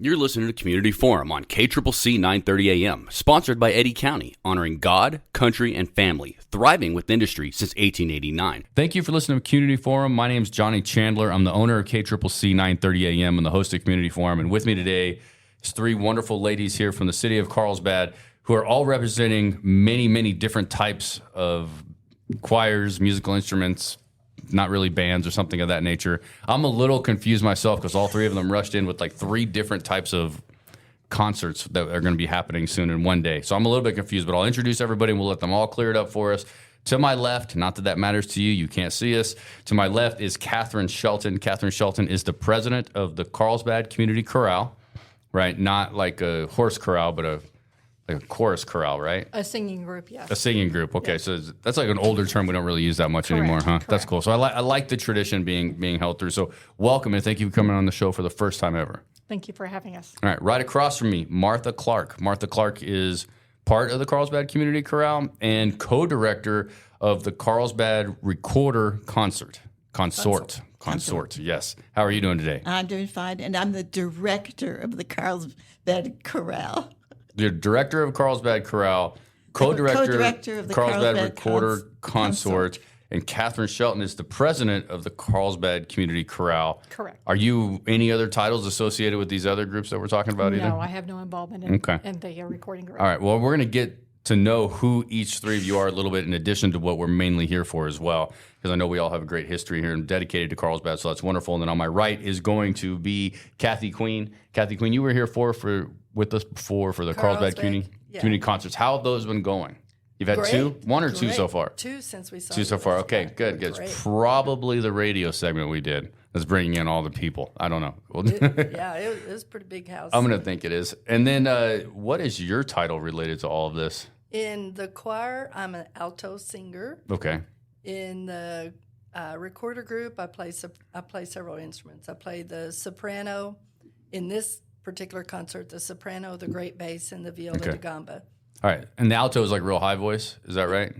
You're listening to Community Forum on KCCC 930 AM, sponsored by Eddy County, honoring God, country, and family, thriving with industry since 1889. Thank you for listening to Community Forum. My name is Johnny Chandler. I'm the owner of KCCC 930 AM and the host of Community Forum. And with me today is three wonderful ladies here from the city of Carlsbad who are all representing many, many different types of choirs, musical instruments, not really bands or something of that nature. I'm a little confused myself because all three of them rushed in with like three different types of concerts that are going to be happening soon in one day. So I'm a little bit confused, but I'll introduce everybody and we'll let them all clear it up for us. To my left, not that matters to you, you can't see us. To my left is Catherine Shelton. Catherine Shelton is the president of the Carlsbad Community Chorale, right? Not like a horse chorale, but a chorus chorale, right? A singing group, yes. A singing group. Okay, yes. So that's like an older term we don't really use that much anymore, huh? Correct. That's cool. So I like the tradition being held through. So welcome and thank you for coming on the show for the first time ever. Thank you for having us. All right, right across from me, Martha Clark. Martha Clark is part of the Carlsbad Community Chorale and co-director of the Carlsbad Recorder Consort. Consort, yes. How are you doing today? I'm doing fine, and I'm the director of the Carlsbad Chorale. The director of Carlsbad Chorale, co-director of the Carlsbad Recorder Consort, and Catherine Shelton is the president of the Carlsbad Community Chorale. Correct. Are you any other titles associated with these other groups that we're talking about either? No, I have no involvement in the recording group. All right. Well, we're going to get to know who each three of you are a little bit in addition to what we're mainly here for as well, because I know we all have a great history here and dedicated to Carlsbad, so that's wonderful. And then on my right is going to be Kathy Queen. Kathy Queen, you were here with us before for the Carlsbad Community Concerts. How have those been going? You've had two? One or two so far? Two since we started. Two so far. Okay, good. It's probably the radio segment we did that's bringing in all the people. I don't know. It was a pretty big house. I'm going to think it is. And then what is your title related to all of this? In the choir, I'm an alto singer. Okay. In the recorder group, I play several instruments. I play the soprano. In this particular concert, the soprano, the great bass, and the viola da gamba. All right. And the alto is like real high voice? Is that right?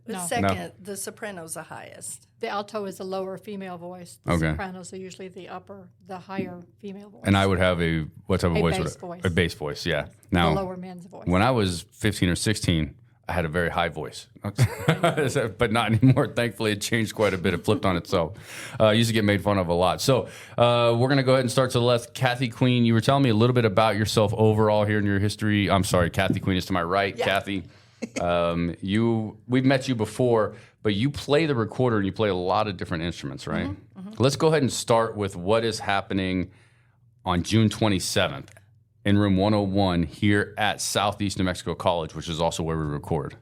No. Second, the soprano's the highest. The alto is a lower female voice. The sopranos are usually the higher female voice. And I would have what type of voice? Bass voice. A bass voice, yeah. Now, the lower man's voice. When I was 15 or 16, I had a very high voice, but not anymore. Thankfully, it changed quite a bit. It flipped on itself. I used to get made fun of a lot. So we're going to go ahead and start to the left. Kathy Queen, you were telling me a little bit about yourself overall here in your history. I'm sorry, Kathy Queen is to my right. Yeah. Kathy, we've met you before, but you play the recorder and you play a lot of different instruments, right? Mm-hmm. Let's go ahead and start with what is happening on June 27th. In room 101 here at Southeast New Mexico College, which is also where we record.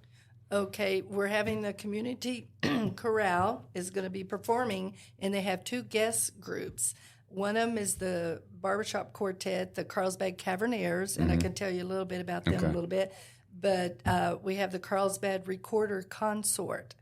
Okay, we're having the Community Chorale is going to be performing, and they have two guest groups. One of them is the Barbershop Quartet, the Carlsbad Caverners, and I can tell you a little bit about them a little bit. But we have the Carlsbad Recorder Consort,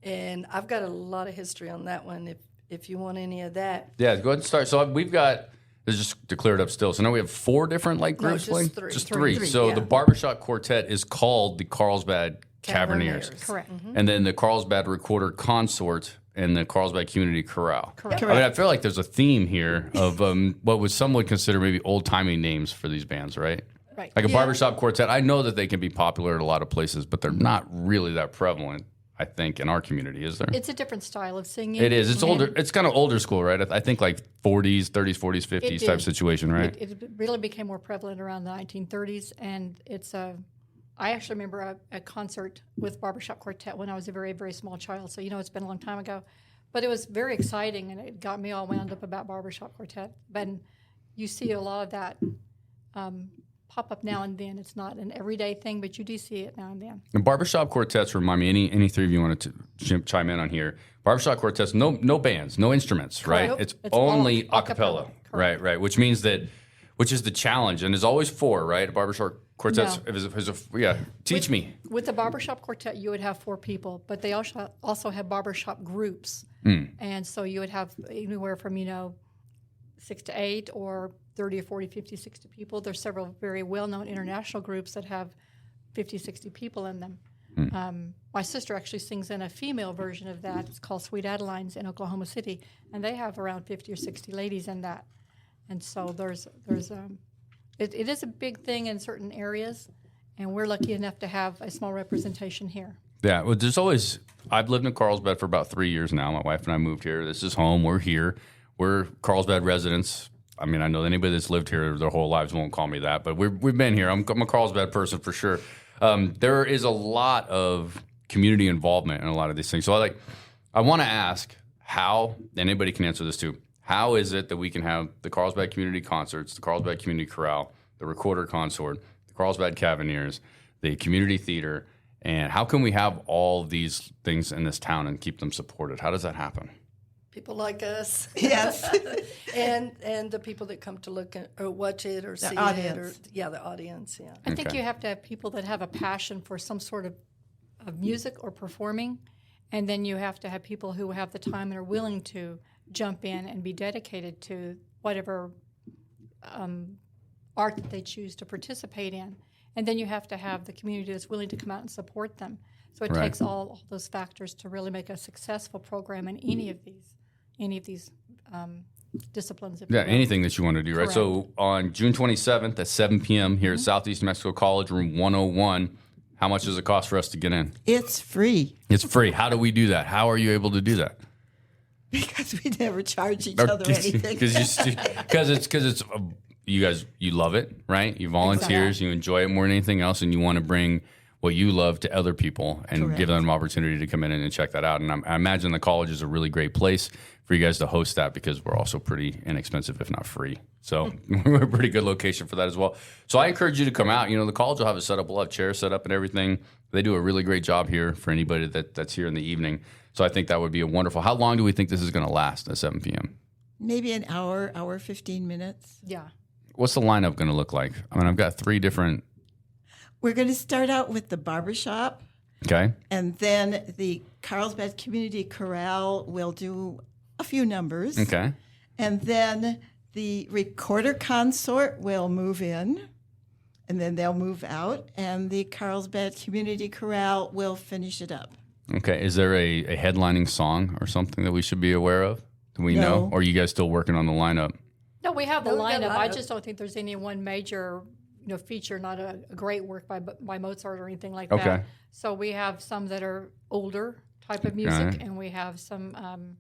and I've got a lot of history on that one if you want any of that. Yeah, go ahead and start. So we've got... Just to clear it up still. So now we have four different groups playing? Just three. So the Barbershop Quartet is called the Carlsbad Caverners. Correct. Mm-hmm. And then the Carlsbad Recorder Consort and the Carlsbad Community Chorale. Correct. I mean, I feel like there's a theme here of what some would consider maybe old-timey names for these bands, right? Right. Like a Barbershop Quartet. I know that they can be popular at a lot of places, but they're not really that prevalent, I think, in our community, is there? It's a different style of singing. It is. It's older. It's kind of older school, right? I think like 30s, 40s, 50s type situation, right? It really became more prevalent around the 1930s, and I actually remember a concert with Barbershop Quartet when I was a very, very small child, so it's been a long time ago. But it was very exciting, and it got me all wound up about Barbershop Quartet. But you see a lot of that pop up now and then. It's not an everyday thing, but you do see it now and then. And Barbershop Quartets, remind me, any three of you wanted to chime in on here. Barbershop Quartets, no bands, no instruments, right? Nope. It's only a cappella. Correct. Right. Which means which is the challenge, and there's always four, right? Barbershop Quartets, teach me. With the Barbershop Quartet, you would have four people, but they also have barbershop groups. And so you would have anywhere from, 6 to 8 or 30 or 40, 50, 60 people. There's several very well-known international groups that have 50, 60 people in them. My sister actually sings in a female version of that. It's called Sweet Adelines in Oklahoma City, and they have around 50 or 60 ladies in that. And so it is a big thing in certain areas, and we're lucky enough to have a small representation here. Yeah, well, I've lived in Carlsbad for about 3 years now. My wife and I moved here. This is home. We're here. We're Carlsbad residents. I mean, I know anybody that's lived here their whole lives won't call me that, but we've been here. I'm a Carlsbad person for sure. There is a lot of community involvement in a lot of these things. So I want to ask how, and anybody can answer this too, how is it that we can have the Carlsbad Community Concerts, the Carlsbad Community Chorale, the Recorder Consort, the Carlsbad Caverners, the Community Theater, and how can we have all these things in this town and keep them supported? How does that happen? People like us. Yes. and the people that come to look at, or watch it or see audience. it. Or the audience, yeah. I think Okay. you have to have people that have a passion for some sort of music or performing, and then you have to have people who have the time and are willing to jump in and be dedicated to whatever art that they choose to participate in. And then you have to have the community that's willing to come out and support them. So it Right. takes all those factors to really make a successful program in any of these disciplines. If you Yeah, will. anything that you want to do, right? Correct. So on June 27th at 7 p.m. here at Southeast New Mexico College, room 101, how much does it cost for us to get in? It's free It's free. How do we do that? How are you able to do that? because we never charge each other anything. Because you guys, you love it, right? You volunteers, you enjoy it more than anything else, and you want to bring what you love to other people and Correct. give them an opportunity to come in and check that out. And I imagine the college is a really great place for you guys to host that because we're also pretty inexpensive, if not free. So we're a pretty good location for that as well. So I encourage you to come out. You know, the college will have it set up. We'll have chairs set up and everything. They do a really great job here for anybody that's here in the evening. So I think that would be a wonderful. How long do we think this is going to last at 7 p.m.? Maybe an hour, 15 minutes. Yeah. What's the lineup going to look like? I mean, I've got 3 different. We're going to start out with the Barbershop, Okay. and then the Carlsbad Community Chorale will do a few numbers. Okay. And then the Recorder Consort will move in, and then they'll move out, and the Carlsbad Community Chorale will finish it up. Okay. Is there a headlining song or something that we should be aware of? Do we know? No. Or are you guys still working on the lineup? No, we have the No, we've got a lineup. I lineup. just don't think there's any one major, feature, not a great work by Mozart or anything like Okay. that. So we have some that are older type of music, Right. and we have some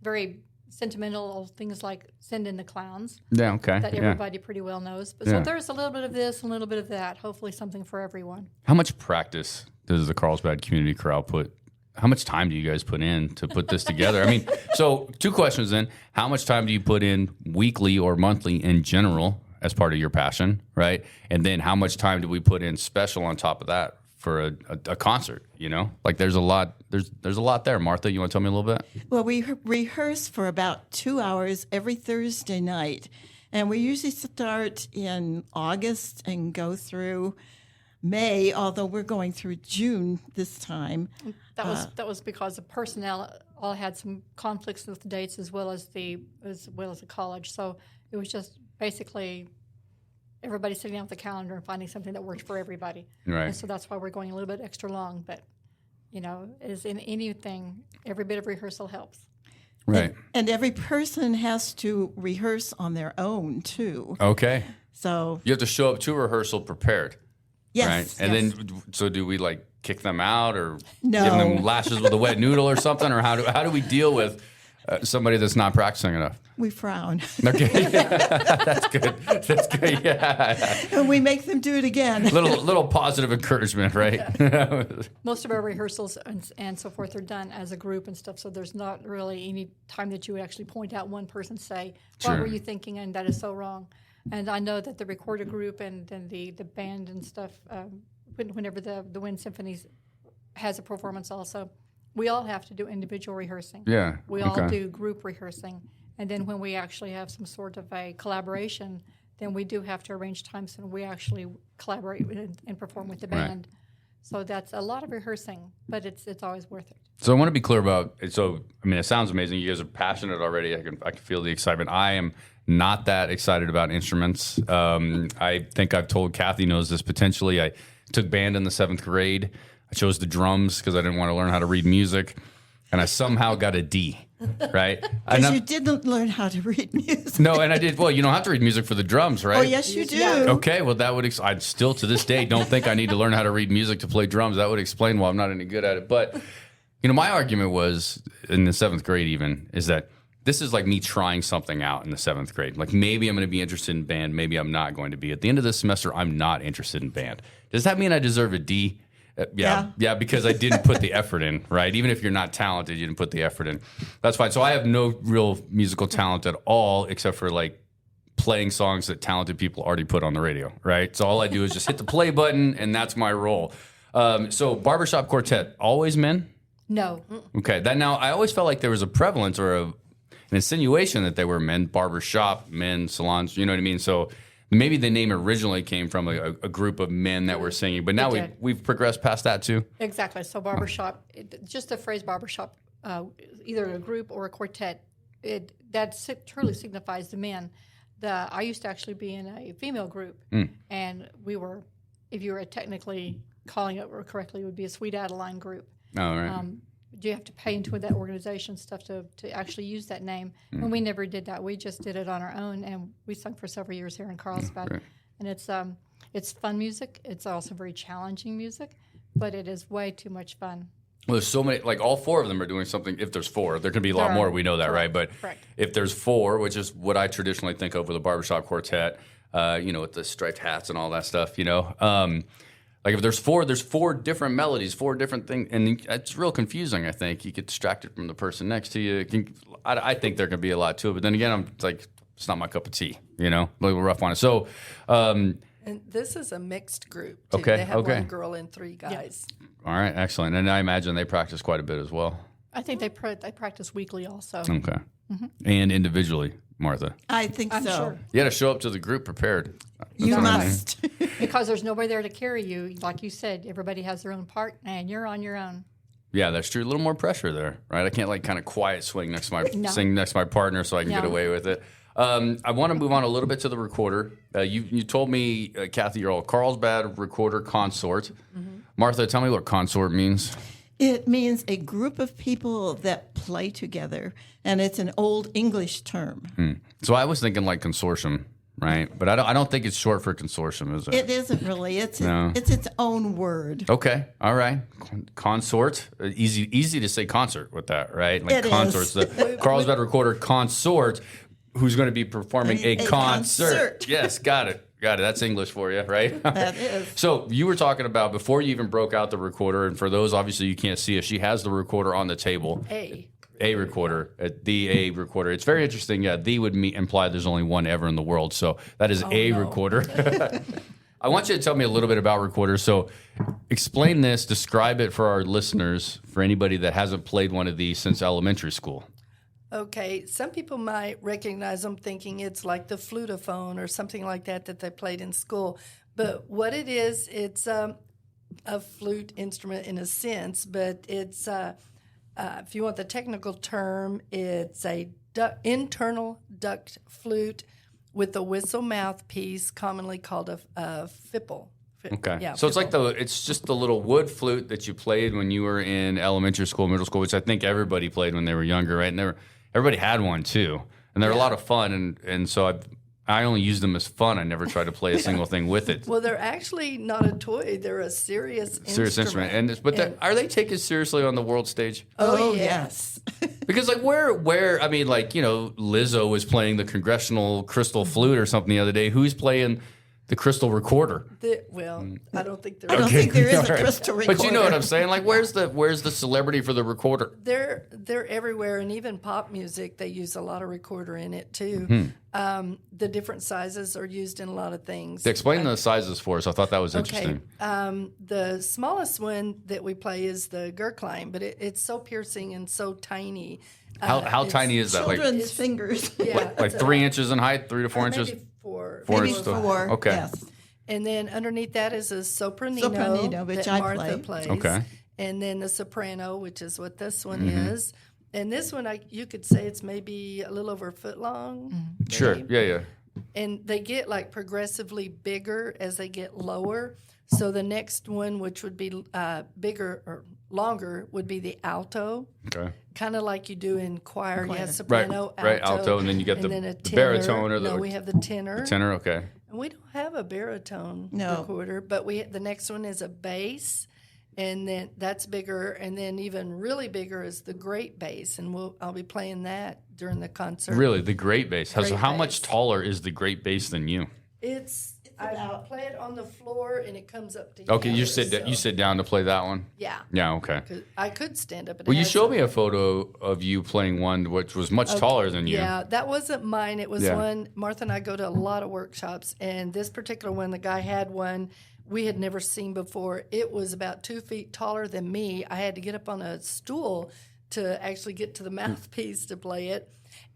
very sentimental things like "Send in the Clowns" Yeah. Okay. that Yeah. everybody pretty well knows. But Yeah. so there's a little bit of this, and a little bit of that. Hopefully, something for everyone. How much practice does the Carlsbad Community Chorale put? How much time do you guys put in to put this together? I mean, so 2 questions then. How much time do you put in weekly or monthly in general as part of your passion, right? And then how much time do we put in special on top of that for a concert, Like there's a lot there. Martha, you want to tell me a little bit? Well, we rehearse for about 2 hours every Thursday night, and we usually start in August and go through May, although we're going through June this time. That was because the personnel all had some conflicts with the dates as well as the college. So it was just basically everybody sitting down with the calendar and finding something that worked for everybody. Right. And so that's why we're going a little bit extra long. But as in anything, every bit of rehearsal helps. Right. And every person has to rehearse on their own, too. Okay. So, You have to show up to rehearsal prepared. yes. Right. And yes. then, so do we kick them out or No. give them lashes with a wet noodle or something? Or how do we deal with somebody that's not practicing enough? We frown. Okay. That's good. That's good. Yeah. And we make them do it again. Little positive encouragement, right? Most of our rehearsals and so forth are done as a group and stuff, so there's not really any time that you would actually point out one person, say, what Sure. were you thinking, and that is so wrong. And I know that the recorder group and then the band and stuff, whenever the Wind Symphonies has a performance also, we all have to do individual rehearsing. Yeah. We all okay. do group rehearsing. And then when we actually have some sort of a collaboration, then we do have to arrange times when we actually collaborate and perform with the Right. band. So that's a lot of rehearsing, but it's always worth it. So I want to be clear about it. So, I mean, it sounds amazing. You guys are passionate already. I can feel the excitement. I am not that excited about instruments. I think I've told Kathy knows this potentially. I took band in the 7th grade. I chose the drums because I didn't want to learn how to read music. and I somehow got a D, right? Because you didn't learn how to read music. No, and I did. Well, you don't have to read music for the drums, right? Oh, yes, you do. Okay, well, that would. I still to this day don't think I need to learn how to read music to play drums. That would explain why I'm not any good at it. But my argument was in the 7th grade, even is that this is like me trying something out in the 7th grade. Like maybe I'm going to be interested in band, maybe I'm not going to be. At the end of this semester, I'm not interested in band. Does that mean I deserve a D? Yeah, because I didn't put the effort in, right? Even if you're not talented, you didn't put the effort in. That's fine. So I have no real musical talent at all, except for like playing songs that talented people already put on the radio, right? So all I do is just hit the play button, and that's my role. So Barbershop Quartet, always men? No. Okay. Now I always felt like there was a prevalence or an insinuation that they were men, barbershop, men, salons, you know what I mean? So maybe the name originally came from a group of men that were singing, but now we've progressed past that too. Exactly. So barbershop, just the phrase barbershop, either a group or a quartet, that truly signifies the men. I used to actually be in a female group, and we were, if you were technically calling it correctly, it would be a Sweet Adeline group. Oh, right. You have to pay into that organization stuff to actually use that name. And we never did that. We just did it on our own, and we sung for several years here in Carlsbad. Right. And it's fun music. It's also very challenging music, but it is way too much fun. Well, there's so many, like all 4 of them are doing something. If there's 4, there can be a lot more. We know that, right? But if there's 4, which is what I traditionally think of with a barbershop quartet, with the striped hats and all that stuff, like if there's 4 different melodies, 4 different things, and it's real confusing. I think you get distracted from the person next to you. I think there can be a lot to it, but then again, it's not my cup of tea. A little rough on it. So, and this is a mixed group, too. Okay, They have okay. 1 girl and 3 guys. All right, excellent. And I imagine they practice quite a bit as well. I think they practice weekly also. Okay, and individually, Martha. I think I'm so. sure. You got to show up to the group prepared. You must. Because there's nobody there to carry you. Like you said, everybody has their own part, and you're on your own. Yeah, that's true. A little more pressure there, right? I can't kind of quiet sing next to my partner so I can get away with it. I want to move on a little bit to the recorder. You told me, Kathy, you're all Carlsbad Recorder Consort. Martha, tell me what consort means. It means a group of people that play together, and it's an old English term. So I was thinking like consortium, right? But I don't think it's short for consortium, is it? It isn't really. It's its own word. Okay, all right. Consort, easy to say concert with that, right? Like It consorts, is. the Carlsbad Recorder Consort, who's going to be performing a concert. Yes, got it. That's English for you, right? That is. So you were talking about before you even broke out the recorder, and for those obviously you can't see it, she has the recorder on the table. A recorder, the A recorder. It's very interesting. Yeah, the would imply there's only one ever in the world. So that is recorder. I want you to tell me a little bit about recorders. So explain this, describe it for our listeners, for anybody that hasn't played one of these since elementary school. Okay, some people might recognize them thinking it's like the flutophone or something like that they played in school. But what it is, it's a flute instrument in a sense, but it's, if you want the technical term, it's a internal duct flute with a whistle mouthpiece, commonly called a fipple. Okay. Yeah, so it's just the little wood flute that you played when you were in elementary school, middle school, which I think everybody played when they were younger, right? And everybody had one too. And they're a lot of fun. And so I only used them as fun. I never tried to play a single thing with it. Well, they're actually not a toy. They're a serious instrument. Are they taken seriously on the world stage? Oh, yes. Because where I mean, Lizzo was playing the Congressional Crystal Flute or something the other day. Who's playing the crystal recorder? I don't think there I don't think there is a crystal recorder. But you know what I'm saying? Like, where's the celebrity for the recorder? They're everywhere, and even pop music, they use a lot of recorder in it too. The different sizes are used in a lot of things. Explain the sizes for us. I thought that was interesting. The smallest one that we play is the Gurklein, but it's so piercing and so tiny. How tiny is that? Children's fingers. Yeah, like 3 inches in height, 3 to 4 inches? Maybe 4. Maybe inches. 4. Okay. Yes. And then underneath that is a sopranino, which that I Martha play. plays. Okay. And then the soprano, which is what this one is. And this one, you could say it's maybe a little over a foot long. Sure. maybe. Yeah. And they get progressively bigger as they get lower. So the next one, which would be bigger or longer would be the alto. Okay. Kind of like you do in choir. You have soprano, Right, alto, and then you get the tenor. baritone or the... No, we have the tenor. Tenor, okay. And we don't have a baritone No. recorder, but the next one is a bass, and then that's bigger, and then even really bigger is the great bass, and I'll be playing that during the concert. Really, the great bass. So Great how bass. much taller is the great bass than you? I play it on the floor, and it comes up to Okay, here, you sit down to play that one? Yeah. Yeah, okay. I could stand up. And Well, you have showed some- me a photo of you playing one which was much taller than you. Yeah, that wasn't mine. It was Yeah. one. Martha and I go to a lot of workshops, and this particular one, the guy had one we had never seen before. It was about 2 feet taller than me. I had to get up on a stool to actually get to the mouthpiece to play it.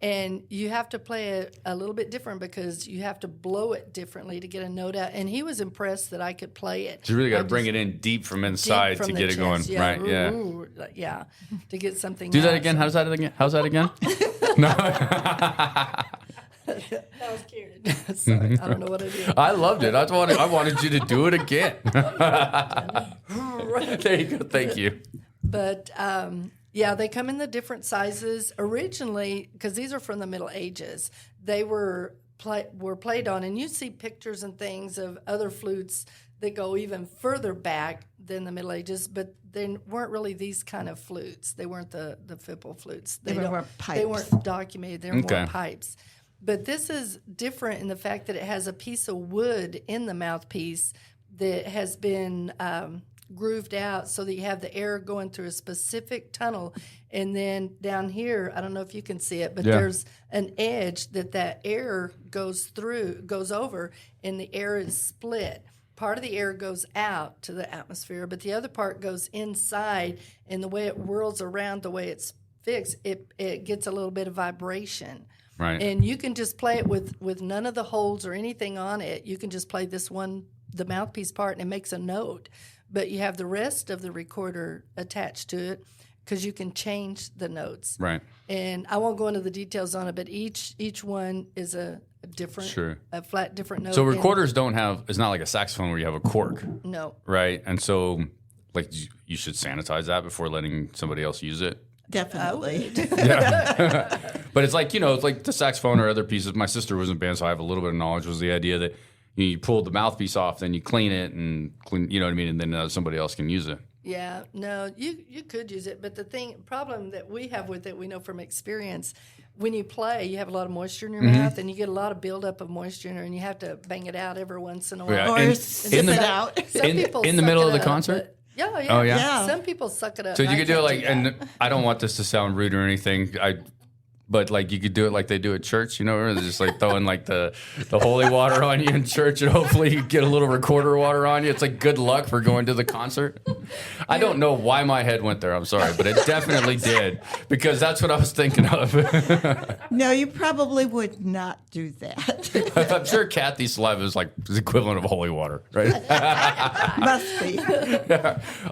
And you have to play it a little bit different because you have to blow it differently to get a note out. And he was impressed that I could play it. So you really got to I bring just- it in deep from deep inside from to the get it going. chest, Right, yeah. Yeah, to get something Do that out. again. How's that again? How's that again? No. That was cute. Sorry, I don't know what I did. I loved it. I wanted you to do it again. There you go. Thank you. But yeah, they come in the different sizes. Originally, because these are from the Middle Ages, they were played on, and you see pictures and things of other flutes that go even further back than the Middle Ages, but they weren't really these kind of flutes. They weren't the Fipple flutes. They were more They pipes. weren't documented. They were Okay. more pipes. But this is different in the fact that it has a piece of wood in the mouthpiece that has been grooved out so that you have the air going through a specific tunnel. And then down here, I don't know if you can see it, but Yeah. there's an edge that air goes over, and the air is split. Part of the air goes out to the atmosphere, but the other part goes inside, and the way it whirls around, the way it's fixed, it gets a little bit of vibration. Right. And you can just play it with none of the holes or anything on it. You can just play this one, the mouthpiece part, and it makes a note. But you have the rest of the recorder attached to it because you can change the notes. Right. And I won't go into the details on it, but each one is a different, Sure. a flat different note. So And- recorders don't have. It's not like a saxophone where you have a cork, No. right? And so, like, you should sanitize that before letting somebody else use it. Definitely. But it's like, it's like the saxophone or other pieces. My sister was in band, so I have a little bit of knowledge. Was the idea that you pull the mouthpiece off, then you clean it and clean, you know what I mean, and then somebody else can use it. Yeah, no, you could use it, but the problem that we have with it, we know from experience, when you play, you have a lot of moisture in your Mm-hmm. mouth, and you get a lot of buildup of moisture, and you have to bang it out every once in a while. Yeah, Or in- spit in the- it out. Some people in the suck middle it of the up, concert? but- Yeah, yeah. Oh, yeah? Yeah. Some people suck it up. So you I could do it like, can't do and I don't want this to sound rude or anything. But like you could do it like they do at church, where they're just like throwing like the holy water on you in church, and hopefully you get a little recorder water on you. It's like good luck for going to the concert. I don't know why my head went there. I'm sorry, but it definitely did because that's what I was thinking of. No, you probably would not do that. I'm sure Kathy's saliva is like the equivalent of holy water, right? Must be. All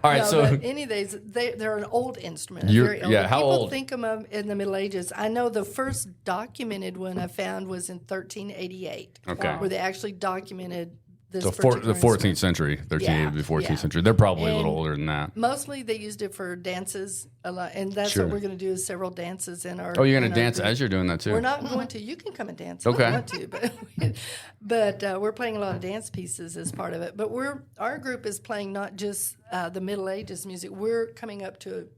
right, No, so but any of these, they're an old instrument. You're- Very old. yeah, how People old? think of them in the Middle Ages. I know the first documented one I found was in 1388, Okay. where they actually documented this the particular 14th instrument. century, 1380 to the 14th yeah. century. They're probably a little And older than that. Mostly they used it for dances a lot, and that's Sure. what we're going to do is several dances in our. Oh, you're in going to our dance group. as you're doing that too. We're not going to. You can come and dance. Okay. If you want to, but we're playing a lot of dance pieces as part of it. But our group is playing not just the Middle Ages music. We're coming up to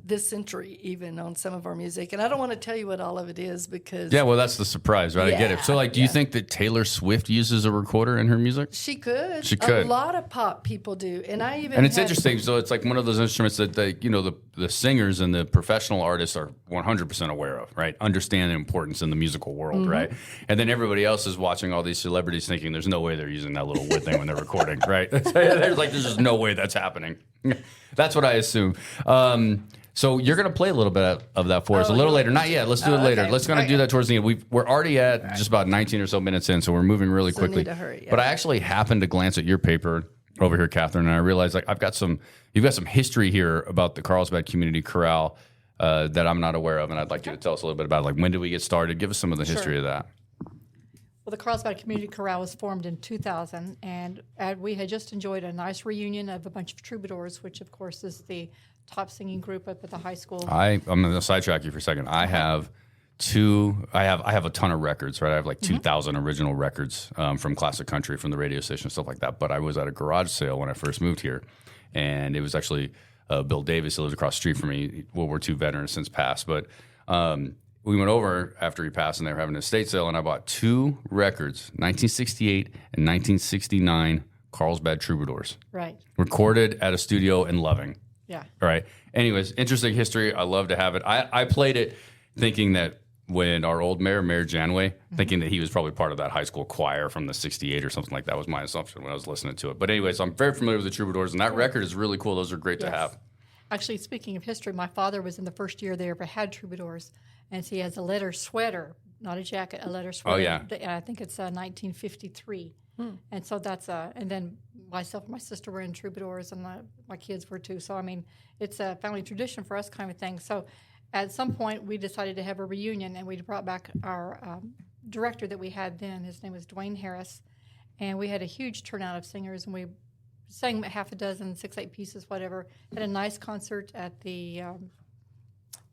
this century even on some of our music, and I don't want to tell you what all of it is because Yeah, well, that's the surprise, right? I get it. So, like, do you think that Taylor Swift uses a recorder in her music? she could. She could. A lot of pop people do, and I even. And it's had- interesting. So it's like one of those instruments that the singers and the professional artists are 100% aware of, right? Understand the importance in the musical world, right? And then everybody else is watching all these celebrities thinking there's no way they're using that little wood thing when they're recording, right? There's just no way that's happening. That's what I assume. So you're going to play a little bit of that for us a little later. Not yet. Let's do it later. okay. Let's going to do that towards the end. We're already at just about 19 or so minutes in, so we're moving really So need quickly. to hurry, yeah. But I actually happened to glance at your paper over here, Catherine, and I realized like you've got some history here about the Carlsbad Community Chorale that I'm not aware of, and I'd like you to tell us a little bit about it. Like when did we get started? Give us some of the history of that. Well, the Carlsbad Community Chorale was formed in 2000, and we had just enjoyed a nice reunion of a bunch of troubadours, which, of course, is the top singing group up at the high school. I'm going to sidetrack you for a second. I have a ton of records, right? I have like 2,000 original records from classic country, from the radio station, stuff like that. But I was at a garage sale when I first moved here, and it was actually Bill Davis, who lives across the street from me, World War II veteran, since passed. But we went over after he passed, and they were having an estate sale, and I bought 2 records, 1968 and 1969 Carlsbad Troubadours. Right. Recorded at a studio in Loving. Yeah. All right. Anyways, interesting history. I love to have it. I played it thinking that when our old Mayor Janway, thinking that he was probably part of that high school choir from the 68 or something like that was my assumption when I was listening to it. But anyways, I'm very familiar with the Troubadours, and that record is really cool. Those are great to have. Actually, speaking of history, my father was in the first year they ever had troubadours, and so he has a leather sweater, not a jacket, a leather sweater. Oh, yeah. I think it's 1953. And so that's and then myself and my sister were in troubadours, and my kids were too. So, I mean, it's a family tradition for us kind of thing. So at some point, we decided to have a reunion, and we brought back our director that we had then. His name was Dwayne Harris, and we had a huge turnout of singers, and we sang half a dozen, 6-8 pieces, whatever. Had a nice concert at the.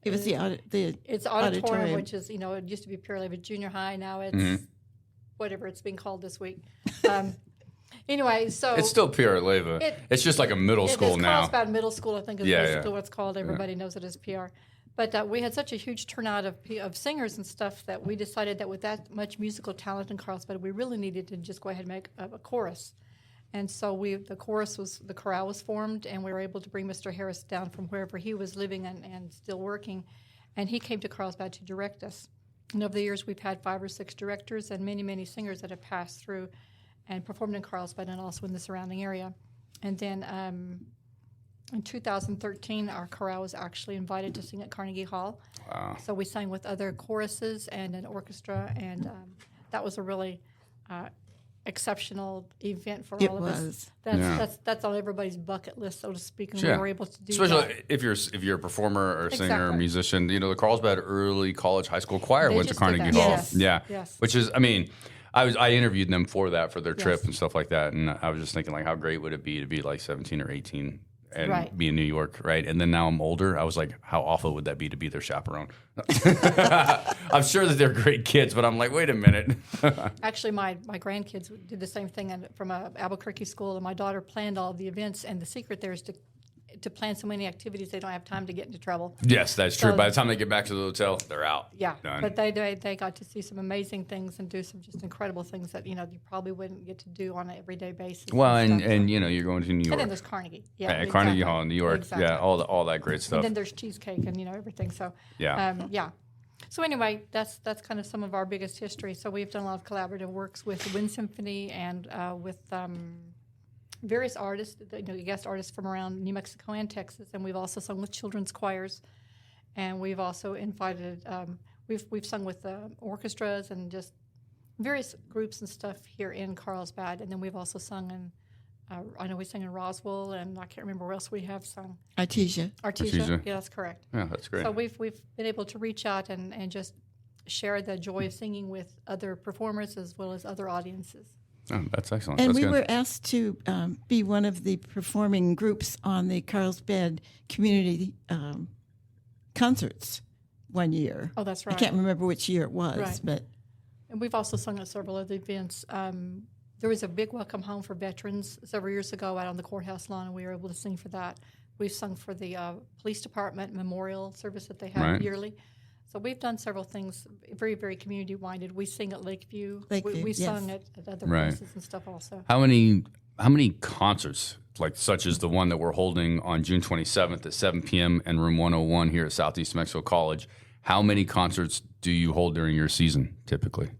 It was it's auditorium, which is it used to be Pure Leva Junior High. Now it's whatever it's being called this week. Anyway, so it's still PR Leva. It's just like a middle school now. Carlsbad Middle School, I think, is basically what it's called. Everybody knows it as PR. But we had such a huge turnout of singers and stuff that we decided that with that much musical talent in Carlsbad, we really needed to just go ahead and make a chorus. And so the chorale was formed, and we were able to bring Mr. Harris down from wherever he was living and still working, and he came to Carlsbad to direct us. And over the years, we've had 5 or 6 directors and many, many singers that have passed through and performed in Carlsbad and also in the surrounding area. And then in 2013, our chorale was actually invited to sing at Carnegie Hall. Wow. So we sang with other choruses and an orchestra, and that was a really exceptional event for all of us. That's on everybody's bucket list, so to speak, and we were able to do especially that. if you're a performer or a singer or musician. The Carlsbad early college high school choir went to Carnegie Hall. Yes. Which is, I mean, I interviewed them for their trip and stuff like that, and I was just thinking, like, how great would it be to be like 17 or 18 and be in New York, right? And then now I'm older. I was like, how awful would that be to be their chaperone? I'm sure that they're great kids, but I'm like, wait a minute. Actually, my grandkids did the same thing from Albuquerque school, and my daughter planned all of the events, and the secret there is to plan so many activities they don't have time to get into trouble. Yes, that's true. By the time they get back to the hotel, they're out. Yeah, done. But they got to see some amazing things and do some just incredible things that you probably wouldn't get to do on an everyday basis. Well, and you're going to New York. And then there's Carnegie. Carnegie Hall in New York. Exactly. Yeah, all that great stuff. And then there's cheesecake and everything. So yeah. So anyway, that's kind of some of our biggest history. So we've done a lot of collaborative works with the Wind Symphony and with various artists, guest artists from around New Mexico and Texas, and we've also sung with children's choirs, and we've also invited, we've sung with orchestras and just various groups and stuff here in Carlsbad, and then we've also sung in, I know we sang in Roswell, and I can't remember where else we have sung. Artesia. Yeah, that's correct. Yeah, that's great. So we've been able to reach out and just share the joy of singing with other performers as well as other audiences. Oh, that's excellent. And that's we good. were asked to be one of the performing groups on the Carlsbad Community Concerts one year. Oh, that's right. I can't remember which year it was, but... And we've also sung at several other events. There was a big welcome home for veterans several years ago out on the courthouse lawn, and we were able to sing for that. We've sung for the police department memorial service that they have yearly. So we've done several things, very, very community-minded. We sing at Lakeview. We sung at other places and stuff also. How many concerts, like such as the one that we're holding on June 27th at 7 p.m. in Room 101 here at Southeast Mexico College, how many concerts do you hold during your season typically?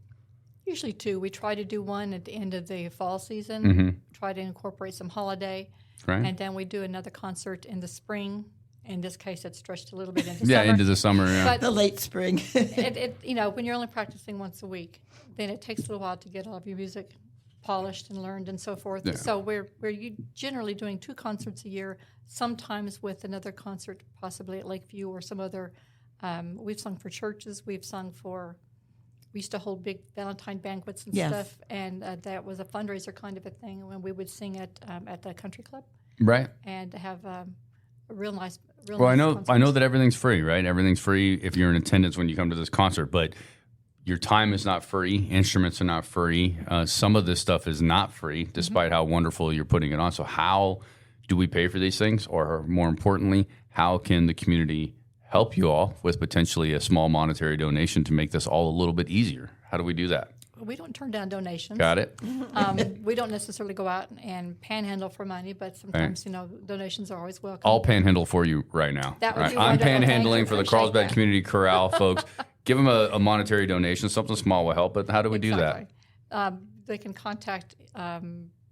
Usually 2. We try to do one at the end of the fall season, try to incorporate some holiday, and then we do another concert in the spring. In this case, it's stretched a little bit into summer. Into the summer, But the late spring. when you're only practicing once a week, then it takes a little while to get all of your music polished and learned and so forth. Yeah. So we're generally doing 2 concerts a year, sometimes with another concert possibly at Lakeview or some other. We've sung for churches. We've sung for we used to hold big Valentine banquets and Yes. stuff, and that was a fundraiser kind of a thing when we would sing at the country club Right. and have a real nice. Well, I know concerts. that everything's free, right? Everything's free if you're in attendance when you come to this concert, but your time is not free. Instruments are not free. Some of this stuff is not free, despite how wonderful you're putting it on. So how do we pay for these things? Or more importantly, how can the community help you all with potentially a small monetary donation to make this all a little bit easier? How do we do that? We don't turn down donations. Got it? We don't necessarily go out and panhandle for money, but sometimes donations are always welcome. I'll panhandle for you right now. That would right? be I'm wonderful. Thank you. panhandling for the Appreciate Carlsbad that. Community Chorale folks. Give them a monetary donation. Something small will help, but how do we do that? Exactly. They can contact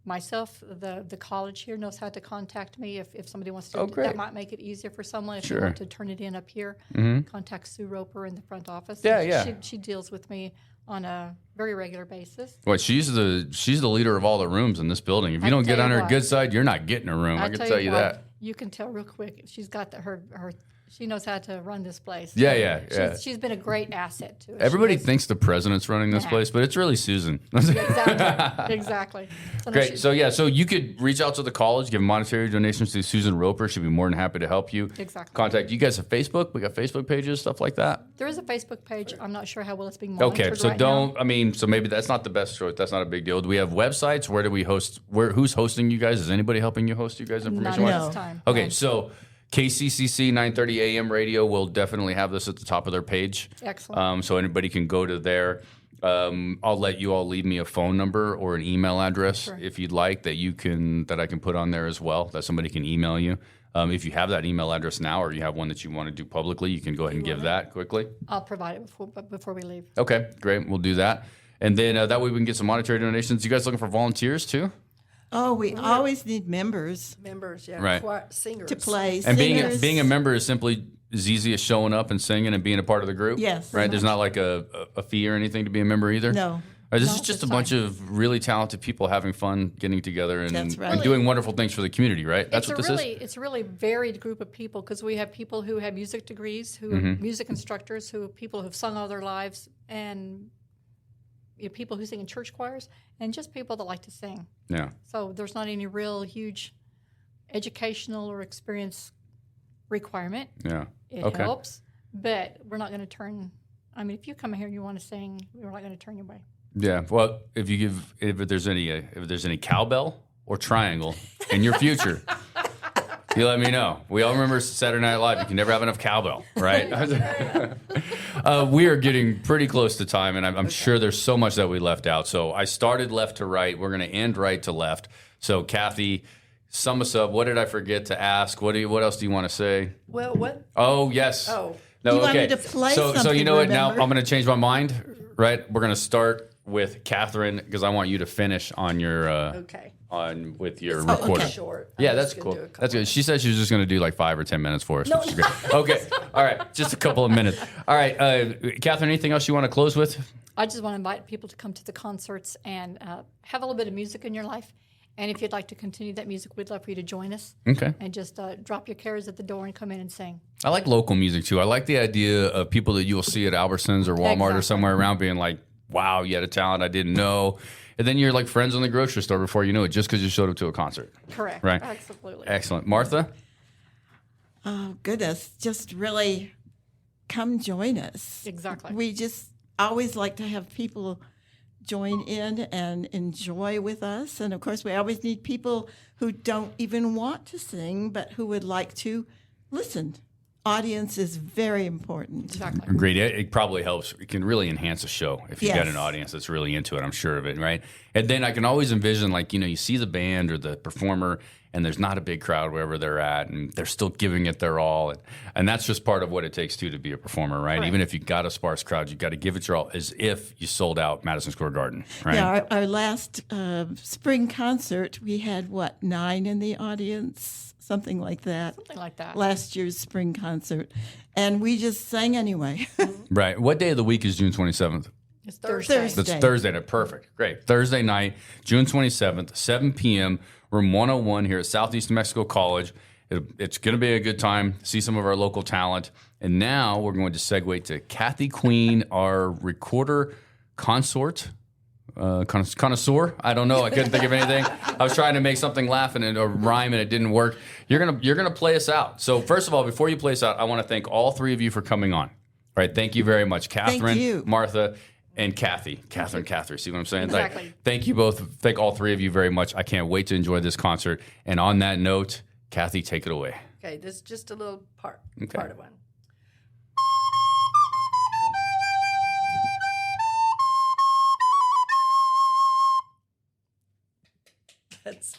myself. The college here knows how to contact me if somebody wants to. Oh, great. That might make it easier for someone if Sure. you want to turn it in up here. Contact Sue Roper in the front office. Yeah, yeah. She deals with me on a very regular basis. Well, she's the leader of all the rooms in this building. If you I don't tell get you on her what. good side, you're not getting a room. I can tell you what, that. You can tell real quick. She's got her. She knows how to run this place. Yeah, yeah. She's been a great asset to us. Everybody She is- thinks the president's running this Nah. place, but it's really Susan. Exactly. So no, Great. So you could reach out to the college, give monetary donations to Susan Roper. She'd be more than happy to help you. Exactly. Contact you guys have Facebook. We got Facebook pages, stuff like that. There is a Facebook page. I'm not sure how well it's being monitored Okay, so right now. so maybe that's not the best choice. That's not a big deal. Do we have websites? Where do we host? Who's hosting you guys? Is anybody helping you host you guys Not information? at No. this time. Okay, No. so KCCC 930 AM radio will definitely have this at the top of their page. Excellent. So anybody can go to there. I'll let you all leave me a phone number or an email address if you'd like that I can put on there as well, that somebody can email you. If you have that email address now or you have one that you want to do publicly, you can go ahead and give that quickly. I'll provide it before we leave. Okay, great. We'll do that. And then that way we can get some monetary donations. You guys looking for volunteers too? Oh, we always need members Members, yeah, Right. singers. to play. And Singers. being a member is simply as easy as showing up and singing and being a part of the group. Yes. Right. There's not like a fee or anything to be a member either. No. All right, this No, is just a it's bunch of really talented people having fun, getting together, and, That's right. and doing wonderful things for the community. Right. That's what this is. It's a really varied group of people because we have people who have music degrees, who Mm-hmm. are music instructors, people who've sung all their lives, and people who sing in church choirs, and just people that like to sing. Yeah. So there's not any real huge educational or experience requirement. Yeah. It Okay. helps, but we're not going to turn. I mean, if you come here and you want to sing, we're not going to turn you away. Yeah. Well, if there's any cowbell or triangle in your future, you let me know. We all remember Saturday Night Live. You can never have enough cowbell, right? We are getting pretty close to time, and I'm sure there's so much that we left out. So I started left to right. We're going to end right to left. So Kathy, sum us up. What did I forget to ask? What else do you want to say? Well, what? Oh, yes. Oh. No, You okay. wanted to play so you something, know what? Now remember? I'm going to change my mind, right? We're going to start with Catherine because I want you to finish on your Okay. with your It's recorder. okay. Short. Yeah, I'm that's just cool. gonna do a couple That's good. She said she was just going to do like 5 or 10 minutes for us. No, which is great. Okay. All right. Just a couple of minutes. All right. Catherine, anything else you want to close with? I just want to invite people to come to the concerts and have a little bit of music in your life. And if you'd like to continue that music, we'd love for you to join us. Okay. And just drop your cares at the door and come in and sing. I like local music too. I like the idea of people that you will see at Albertsons or Walmart or Exactly. somewhere around being like, wow, you had a talent I didn't know. And then you're like friends in the grocery store before you know it just because you showed up to a concert. Correct. Right. Absolutely. Excellent. Martha? Oh, goodness. Just really come join us. Exactly. We just always like to have people join in and enjoy with us. And of course, we always need people who don't even want to sing, but who would like to listen. Audience is very important. Exactly. Great. It probably helps. It can really enhance a show if you've got Yes. an audience that's really into it. I'm sure of it, right? And then I can always envision, like, you see the band or the performer, and there's not a big crowd wherever they're at, and they're still giving it their all. And that's just part of what it takes, too, to be a performer, right? Right. Even if you got a sparse crowd, you got to give it your all as if you sold out Madison Square Garden, right? Yeah, our last spring concert, we had, 9 in the audience? Something like that. Something like that. Last year's spring concert. And we just sang anyway. Right. What day of the week is June 27th? It's Thursday. Thursday. That's Thursday night. Perfect. Great. Thursday night, June 27th, 7 p.m., room 101 here at Southeast New Mexico College. It's going to be a good time. See some of our local talent. And now we're going to segue to Kathy Queen, our recorder Consort. Connoisseur. I don't know. I couldn't think of anything. I was trying to make something laugh and or rhyme and it didn't work. You're gonna play us out. So first of all, before you play us out, I want to thank all three of you for coming on. All right, thank you very much, Catherine, you. Martha, and Kathy. Catherine. See what I'm saying? Exactly. Like, thank you both. Thank all three of you very much. I can't wait to enjoy this concert. And on that note, Kathy, take it away. Okay, this is just a little part Okay. of one. That's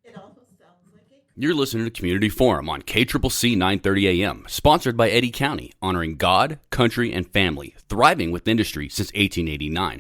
It also sounds like it. You're listening to Community Forum on KCCC 930 AM, sponsored by Eddy County, honoring God, country, and family, thriving with industry since 1889.